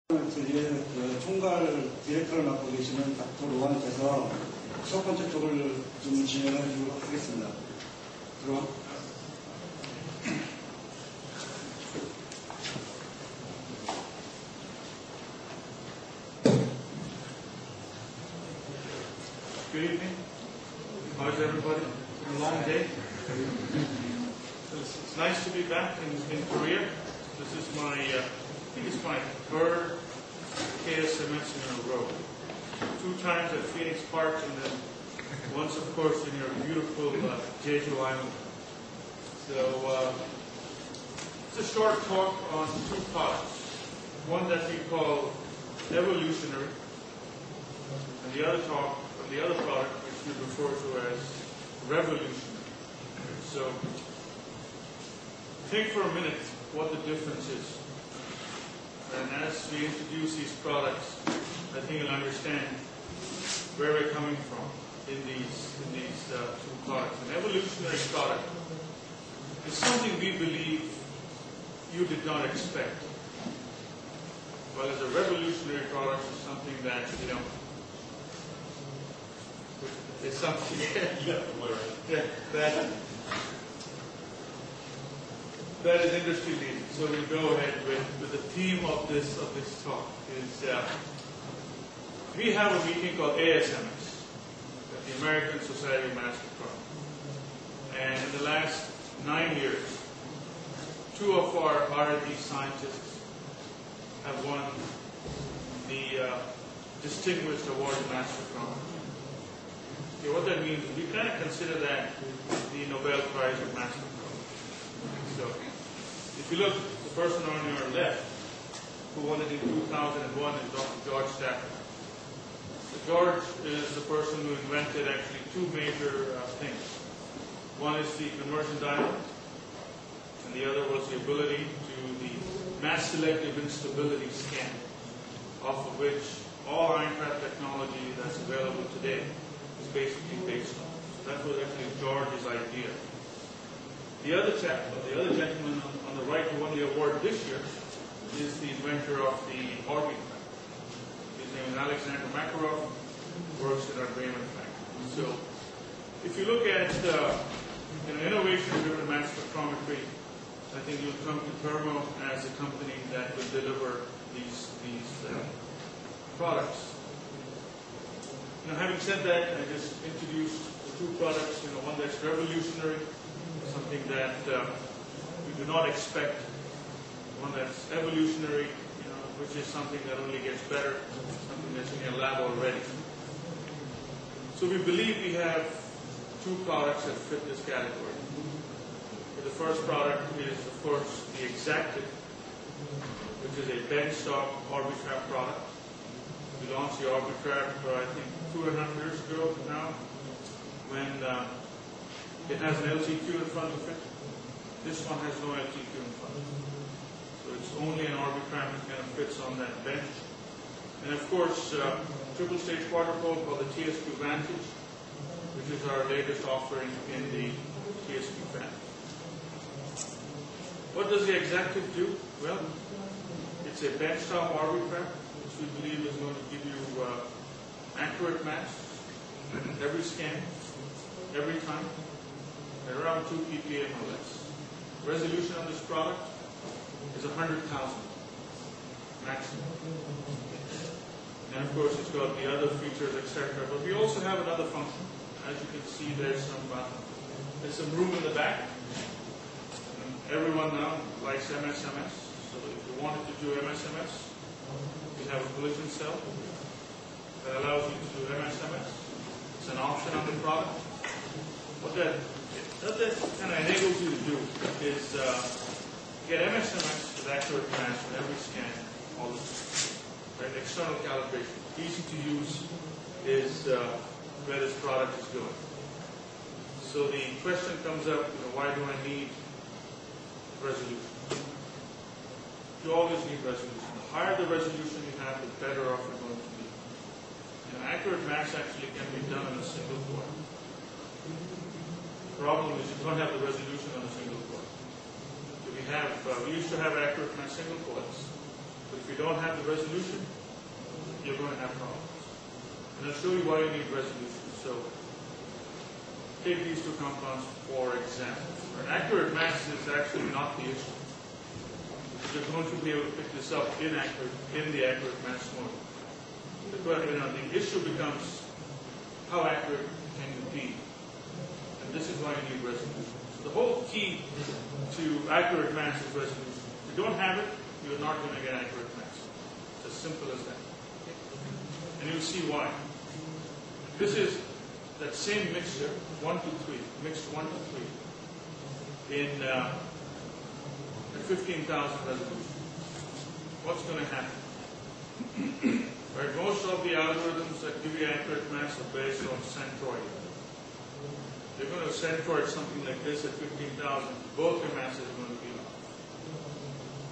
드릴 그 총괄 디렉터를 맡고 계시는 닥터 로한께서 첫 번째 쪽을 좀 진행해 주도록 하겠습니다. 들어와. Good evening. How's everybody? It's been a long day. It's nice to be back in Korea. This is my, I think it's my third KSMS in a row. 2 times at Phoenix Park and then once, of course, in your beautiful Jeju Island. So it's a short talk on 2 products. One that we call evolutionary, and the other talk on the other product which we refer to as revolutionary. So think for a minute what the difference is. And as we introduce these products, I think you'll understand where we're coming from in these 2 products. An evolutionary product is something we believe you did not expect. While as a revolutionary product is something that, you know, it's something that is industry leading. So we'll go ahead with the theme of this talk. Is we have a meeting called ASMS, the American Society of Mass Spectrometry, and in the last 9 years, 2 of our R&D scientists have won the Distinguished Award in Mass Spectrometry. Okay, what that means is we kind of consider that the Nobel Prize of Mass Spectrometry. So, if you look, the person on your left who won it in 2001 is Dr. George Thakur. So George is the person who invented actually 2 major things. One is the conversion diamond, and the other was the ability to the mass selective instability scan, off of which all iron trap technology that's available today is basically based on. So that was actually George's idea. The other gentleman on the right who won the award this year is the inventor of the Orbi trap. His name is Alexander Makarov, works in our Bremen factory. So, if you look at innovation-driven mass spectrometry, I think you'll come to Thermo as a company that will deliver these products. Now, having said that, I just introduced the 2 products. One that's revolutionary, something that we do not expect. One that's evolutionary, which is something that only gets better, something that's in your lab already. So we believe we have 2 products that fit this category. The first product is, of course, the Exactive, which is a benchtop Orbitrap product. We launched the Orbitrap, I think, 2.5 years ago now, when it has an LTQ in front of it. This one has no LTQ in front of it. So it's only an Orbitrap that kind of fits on that bench. And of course, triple stage particle called the TSQ Vantage, which is our latest offering in the TSQ family. What does the Exactive do? Well, it's a benchtop Orbitrap, which we believe is going to give you accurate mass every scan, every time, at around 2 ppm or less. Resolution on this product is 100,000 maximum. And of course, it's got the other features, etc. But we also have another function. As you can see, there's some room in the back. And everyone now likes MSMS. So if you wanted to do MSMS, you have a collision cell that allows you to do MSMS. It's an option on the product. What that kind of enables you to do is get MSMS with accurate mass with every scan, all the time. Right? External calibration, easy to use, is where this product is going. So the question comes up, why do I need resolution? You always need resolution. The higher the resolution you have, the better off you're going to be. Accurate mass actually can be done in a single coil. The problem is you don't have the resolution on a single coil. So we used to have accurate mass single coils. But if you don't have the resolution, you're going to have problems. And I'll show you why you need resolution. So, take these two compounds for example. An accurate mass is actually not the issue. You're going to be able to pick this up in the accurate mass mode. The issue becomes how accurate can you be? And this is why you need resolution. So the whole key to accurate mass is resolution. If you don't have it, you're not going to get accurate mass. It's as simple as that. And you'll see why. This is that same mixture, 1 to 3, mixed 1 to 3, in at 15,000 resolution. What's going to happen? Right, most of the algorithms that give you accurate mass are based on centroid. They're going to centroid something like this at 15,000. Both your masses are going to be off.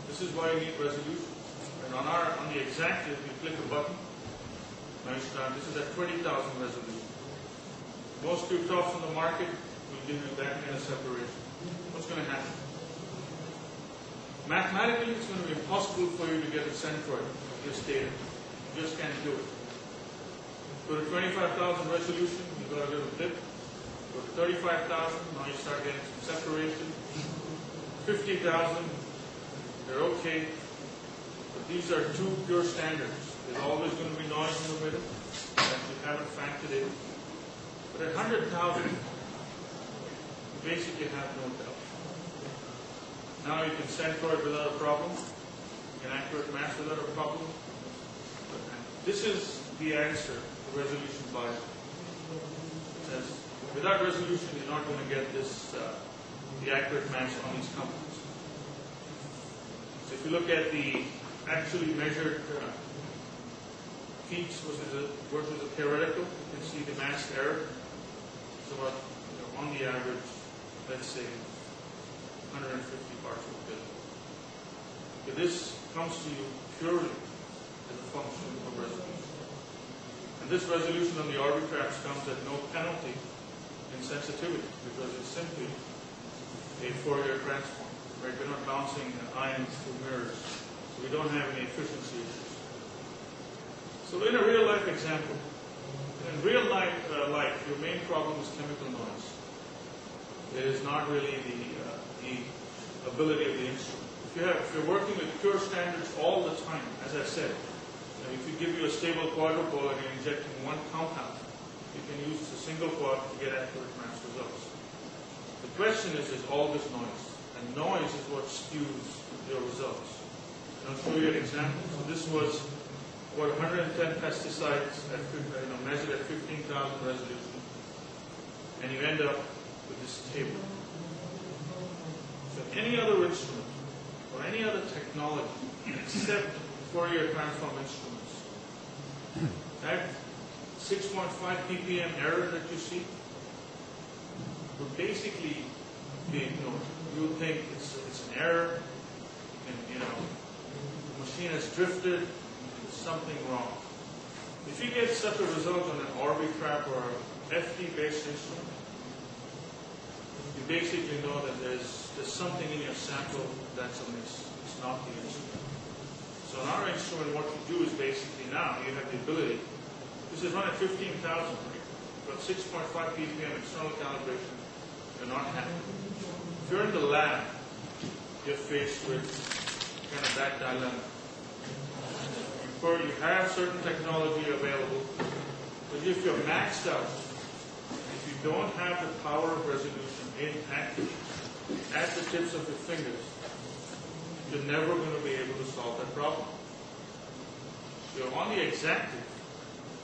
This is why you need resolution. And on the exactive, you click a button. Now you start. This is at 20,000 resolution. Most tube tops on the market will give you that kind of separation. What's going to happen? Mathematically, it's going to be impossible for you to get a centroid of this data. You just can't do it. Go to 25,000 resolution, you've got a little dip. Go to 35,000, now you start getting some separation. 50,000, they're okay. But these are two pure standards. There's always going to be noise in the middle that you haven't factored in. But at 100,000, you basically have no doubt. Now you can centroid without a problem. You can accurate mass without a problem. But this is the answer to resolution bias. It says, without resolution, you're not going to get this, the accurate mass on these compounds. So if you look at the actually measured feats versus a theoretical, you can see the mass error. It's about, on the average, let's say, 150 parts per billion. But this comes to you purely as a function of resolution. And this resolution on the Orbitraps comes at no penalty in sensitivity because it's simply a Fourier transform. Right? We're not bouncing ions through mirrors. So we don't have any efficiency issues. So in a real life example, in real life, your main problem is chemical noise. It is not really the ability of the instrument. If you're working with pure standards all the time, as I said, if you give you a stable quadrupole and you're injecting one compound, you can use a single quad to get accurate mass results. The question is all this noise? And noise is what skews your results. And I'll show you an example. So this was about 110 pesticides measured at 15,000 resolution, and you end up with this table. So any other instrument or any other technology except Fourier transform instruments, that 6.5 ppm error that you see would basically be ignored. You would think it's an error, and the machine has drifted, there's something wrong. If you get such a result on an Orbitrap or FT-based instrument, you basically know that there's something in your sample that's amiss. It's not the instrument. So in our instrument, what you do is basically now you have the ability. This is run at 15,000, but 6.5 ppm external calibration. You're not happy. If you're in the lab, you're faced with kind of that dilemma. You have certain technology available, but if you're maxed out, if you don't have the power of resolution at the tips of your fingers, you're never going to be able to solve that problem. So on the exactive,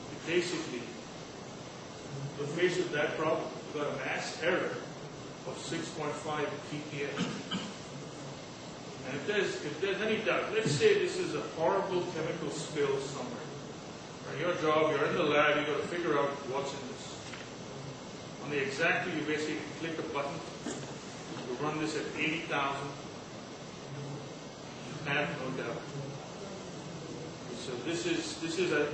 you basically, you're faced with that problem. You've got a mass error of 6.5 ppm. And if there's any doubt, let's say this is a horrible chemical spill somewhere. Right? Your job, you're in the lab, you've got to figure out what's in this. On the exactive, you basically click a button. You run this at 80,000. You have no doubt. So this is the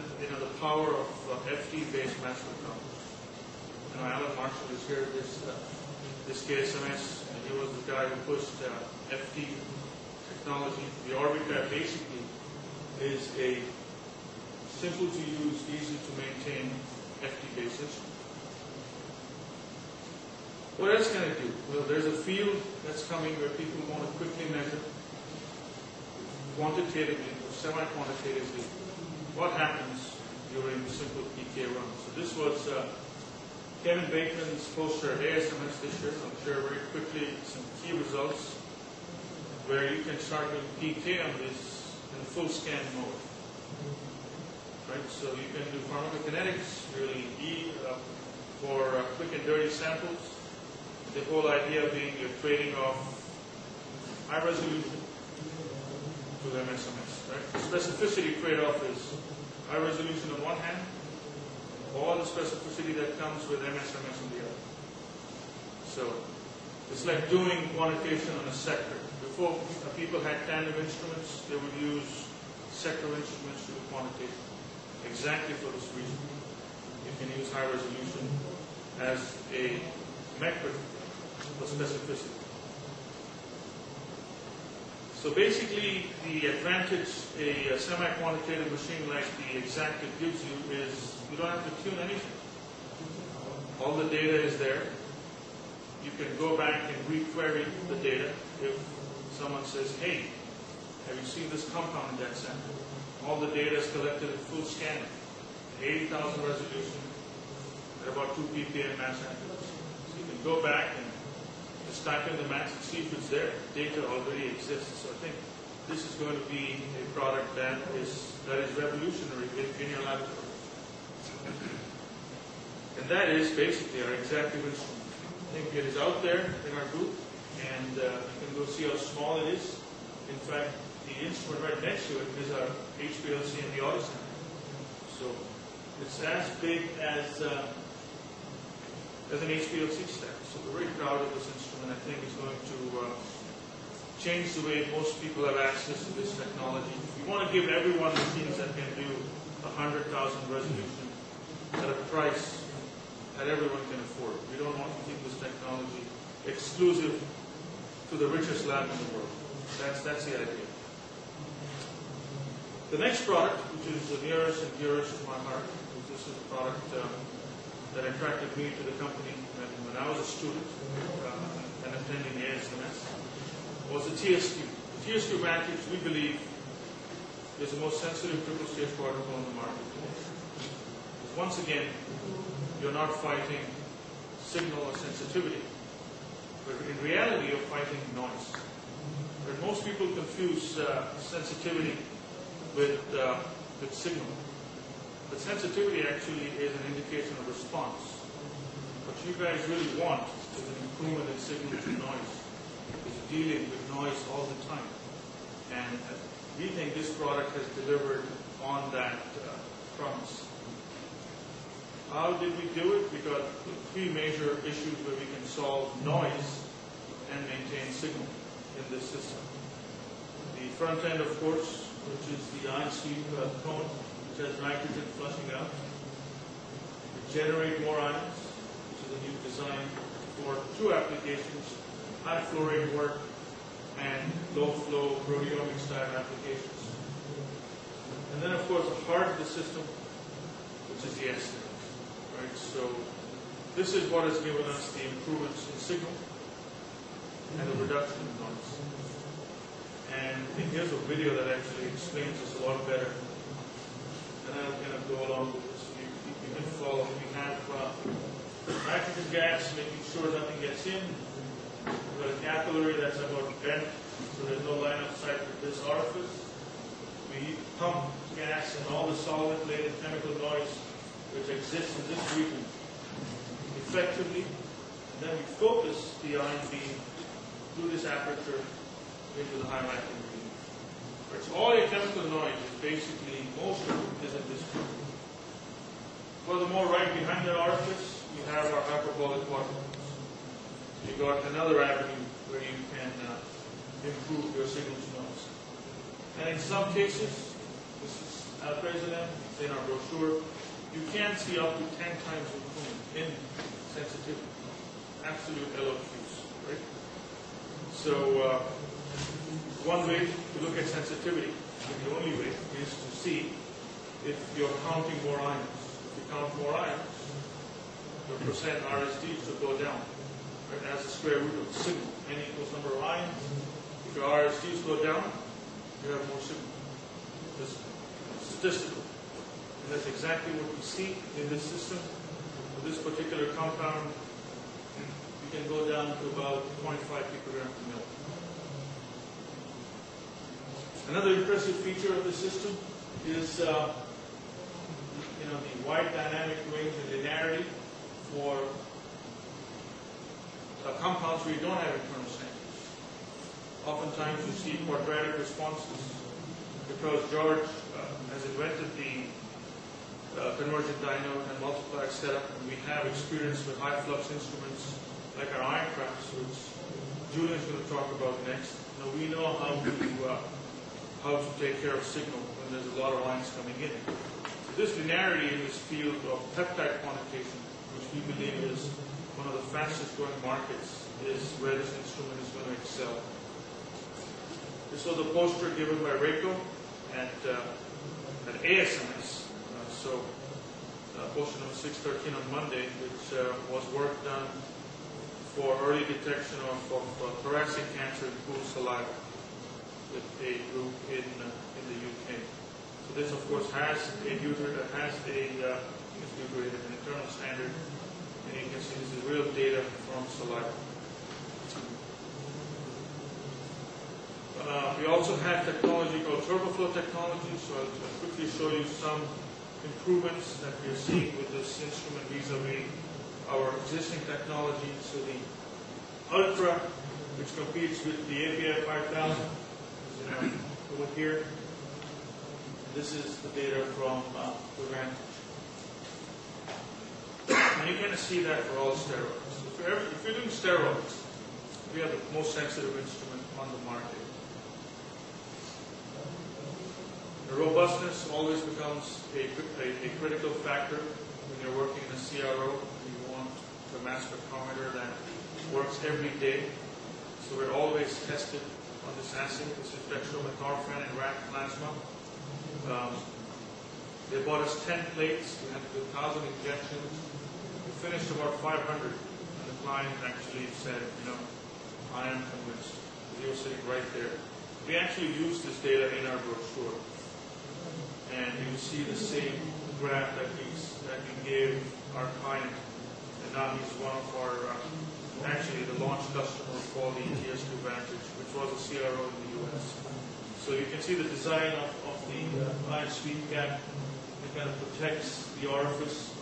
power of FT-based mass spectrometry. Alan Marshall is here. This KSMS, and he was the guy who pushed FT technology. The Orbitrap basically is a simple to use, easy to maintain FT-based instrument. What else can it do? Well, there's a field that's coming where people want to quickly measure quantitatively or semi-quantitatively what happens during simple PK runs. So this was Kevin Bateman's poster at ASMS this year. I'll share very quickly some key results where you can start doing PK on this in full scan mode. Right, so you can do pharmacokinetics, really for quick and dirty samples. The whole idea being you're trading off high resolution to MSMS. Right? The specificity trade-off is high resolution on one hand, or the specificity that comes with MSMS on the other. So it's like doing quantitation on a sector. Before people had tandem instruments, they would use sector instruments to do quantitation. Exactly for this reason. You can use high resolution as a metric for specificity. So basically, the advantage a semi-quantitative machine like the Exactive gives you is you don't have to tune anything. All the data is there. You can go back and re-query the data. If someone says, hey, have you seen this compound in that sample? All the data is collected in full scan, 80,000 resolution, at about 2 ppm mass accuracy. So you can go back and just type in the mass and see if it's there. Data already exists. So I think this is going to be a product that is revolutionary in your laboratory. And that is basically our Exactive instrument. I think it is out there in our booth, and you can go see how small it is. In fact, the instrument right next to it is our HPLC and the auto sample. So it's as big as an HPLC stack. So we're very proud of this instrument. I think it's going to change the way most people have access to this technology. We want to give everyone machines that can do 100,000 resolution at a price that everyone can afford. We don't want to keep this technology exclusive to the richest lab in the world. That's the idea. The next product, which is the nearest and dearest to my heart, this is a product that attracted me to the company when I was a student and attending ASMS, was the TSQ. The TSQ Vantage, we believe, is the most sensitive triple stage particle on the market today. Once again, you're not fighting signal or sensitivity, but in reality, you're fighting noise. But most people confuse sensitivity with signal. But sensitivity actually is an indication of response. What you guys really want is an improvement in signal to noise. Because you're dealing with noise all the time. And we think this product has delivered on that promise. How did we do it? We got 3 major issues where we can solve noise and maintain signal in this system. The front end, of course, which is the ion sleeve cone, which has nitrogen flushing out. We generate more ions, which is a new design for 2 applications, high flow rate work and low flow proteomics type applications. And then, of course, the heart of the system, which is the S. Right? So this is what has given us the improvements in signal and the reduction in noise. And here's a video that actually explains this a lot better. And I'll kind of go along with this. You can follow. We have nitrogen gas, making sure nothing gets in. We've got a capillary that's about bent, so there's no line of sight with this orifice. We pump gas and all the solvent-related chemical noise which exists in this region effectively, and then we focus the ion beam through this aperture into the high vacuum region. Right, so all your chemical noise is basically, most of it is in this region. Furthermore, right behind that orifice, you have our hyperbolic water pumps. So you got another avenue where you can improve your signal to noise. And in some cases, this is our president, it's in our brochure, you can see up to 10 times improvement in sensitivity. Absolute LOQs, right? So one way to look at sensitivity actually the only way, is to see if you're counting more ions. If you count more ions, your percent RSD should go down. Right? As the square root of the signal. N equals number of ions. If your RSDs go down, you have more signal. It's statistical. And that's exactly what we see in this system. For this particular compound, you can go down to about 0.5 picogram per mil. Another impressive feature of the system is the wide dynamic range and linearity for compounds where you don't have internal samples. Oftentimes you see quadratic responses because George has invented the convergent dynode and multiplier setup, and we have experience with high flux instruments like our ion traps, which Julian's going to talk about next. Now we know how to take care of signal when there's a lot of ions coming in. So this linearity in this field of peptide quantitation, which we believe is one of the fastest growing markets, is where this instrument is going to excel. This was a poster given by Reiko at ASMS. Poster number 613 on Monday, which was work done for early detection of thoracic cancer in pooled saliva with a group in the UK. So this, of course, has a an internal standard, and you can see this is real data from saliva. We also have technology called turboflow technology, so I'll quickly show you some improvements that we are seeing with this instrument vis-a-vis our existing technology. So the Ultra, which competes with the API 5000, is over here. This is the data from the Vantage. And you can see that for all steroids. If you're doing steroids, we have the most sensitive instrument on the market. The robustness always becomes a critical factor when you're working in a CRO. You want the mass spectrometer that works every day. So we're always tested on this assay. This is dextromethorphan and rat plasma. They bought us 10 plates. We had to do 1,000 injections. We finished about 500. And the client actually said, I am convinced. He was sitting right there. We actually used this data in our brochure. And you see the same graph that we gave our client, and now he's one of our, actually the launch customer for the TS2 Vantage, which was a CRO in the US. So you can see the design of the ion sweep cap. It kind of protects the orifice.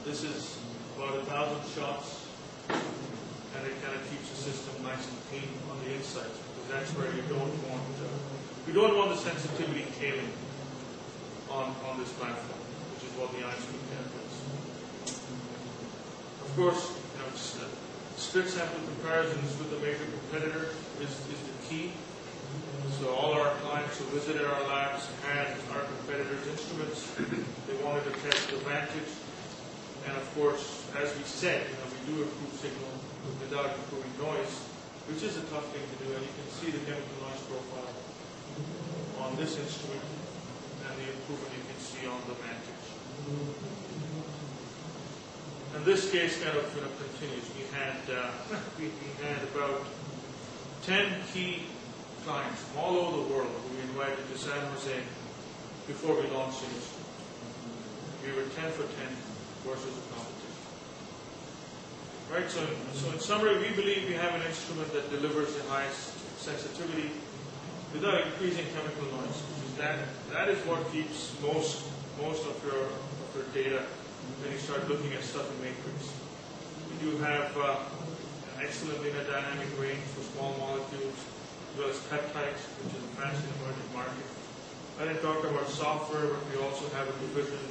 This is about 1,000 shots, and it kind of keeps the system nice and clean on the inside, because that's where you don't want the sensitivity tailing on this platform, which is what the ion sweep cap is. Of course, split sample comparisons with the major competitor is the key. So all our clients who visited our labs had our competitors' instruments. They wanted to test the Vantage, and of course, as we said, we do improve signal without improving noise, which is a tough thing to do. And you can see the chemical noise profile on this instrument, and the improvement you can see on the Vantage. And this case kind of continues. We had about 10 key clients from all over the world who we invited to San Jose before we launched the instrument. We were 10 for 10 versus the competition. Right. So in summary, we believe we have an instrument that delivers the highest sensitivity without increasing chemical noise. That is what keeps most of your data when you start looking at stuff in matrix. We do have an excellent dynamic range for small molecules, as well as peptides, which is a fast and emerging market. I didn't talk about software, but we also have a division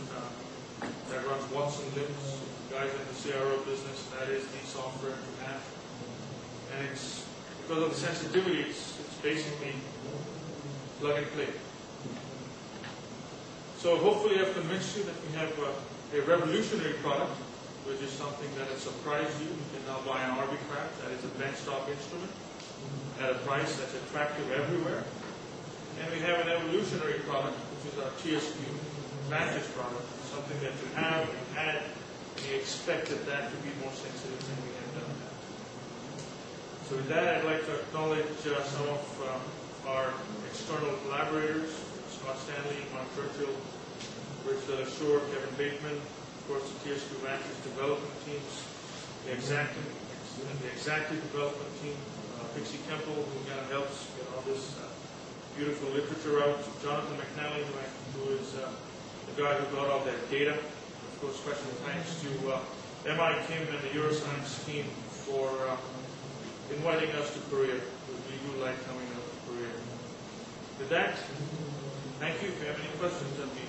that runs Watson LIMS. Guys in the CRO business, that is the software to have. And it's because of the sensitivity, it's basically plug and play. So hopefully I've convinced you that we have a revolutionary product, which is something that has surprised you. You can now buy an Orbitrap, that is a benchtop instrument, at a price that's attractive everywhere. And we have an evolutionary product, which is our TSQ Vantage product, something that you have, you had, and you expected that to be more sensitive than we have done that. So with that, I'd like to acknowledge some of our external collaborators, Scott Stanley, Mark Churchill, Rich Shore, Kevin Bateman, of course the TSQ Vantage development teams, the Exactive development team, Pixie Temple, who kind of helps get all this beautiful literature out, Jonathan McNally, who is the guy who got all that data. Of course, special thanks to MI Kim and the Euroscience team for inviting us to Korea. We do like coming out to Korea. With that, thank you. If you have any questions, I'd be